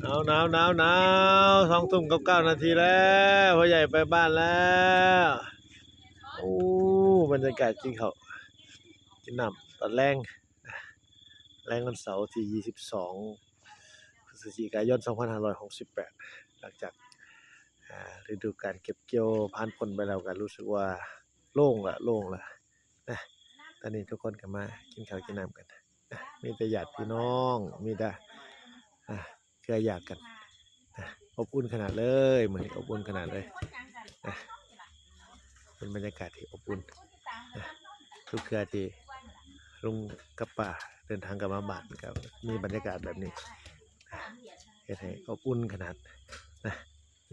หนาว2 ทุ่มกับ 9 นาทีแล้วพ่อใหญ่ไปบ้านแล้วโอ้บรรยากาศกินข้าวกินน้ำตอนแรงวันเสาร์ที่22 พฤศจิกายน 2568หลังจากฤดูกาลเก็บเกี่ยวผ่านพ้นไปแล้วก็รู้สึกว่าโล่งละนะตอนนี้ทุกคนก็มากินข้าวกินน้ำกันนะมีแต่ญาติพี่น้องมีแต่เครือญาติกันนะอบอุ่นขนาดเลยเหมือนอบอุ่นขนาดเลยนะเป็นบรรยากาศที่อบอุ่นนะทุกเครือที่ลุงกับป้าเดินทางกลับมาบ้านก็มีบรรยากาศแบบนี้เฮ็ดให้อบอุ่นขนาดนะ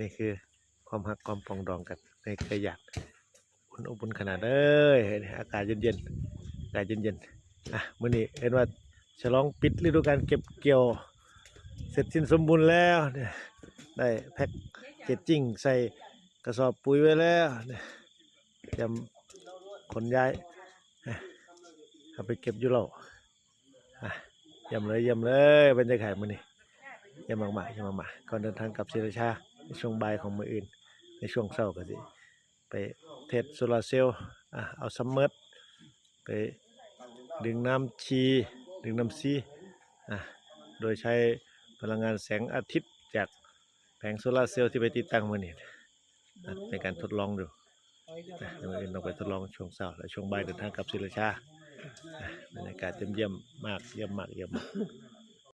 นี่คือความรักความปรองดองกันในเครือญาติอบอุ่นขนาดเลยอากาศเย็นมื้อนี้เห็นว่าฉลองปิดฤดูกาลเก็บเกี่ยวเสร็จสิ้นสมบูรณ์แล้วเนี่ยได้แพ็คเกจจิ้งใส่กระสอบปุ๋ยไว้แล้วเนี่ยเตรียมขนย้ายเอาไปเก็บอยู่แล้วเยี่ยมเลยบรรยากาศมื้อนี้เยี่ยมมากก่อนเดินทางกลับศรีราชาในช่วงบ่ายของมื้ออื่นในช่วงเช้าก็สิไปเทสโซลาร์เซลล์เอาซัมเมอร์ไปดึงน้ำซีโดยใช้พลังงานแสงอาทิตย์จากแผงโซลาร์เซลล์ที่ไปติดตั้งมื้อนี้ในการทดลองดูมื้ออื่นต้องไปทดลองช่วงเช้าและช่วงบ่ายเดินทางกลับศรีราชาบรรยากาศเยี่ยมมาก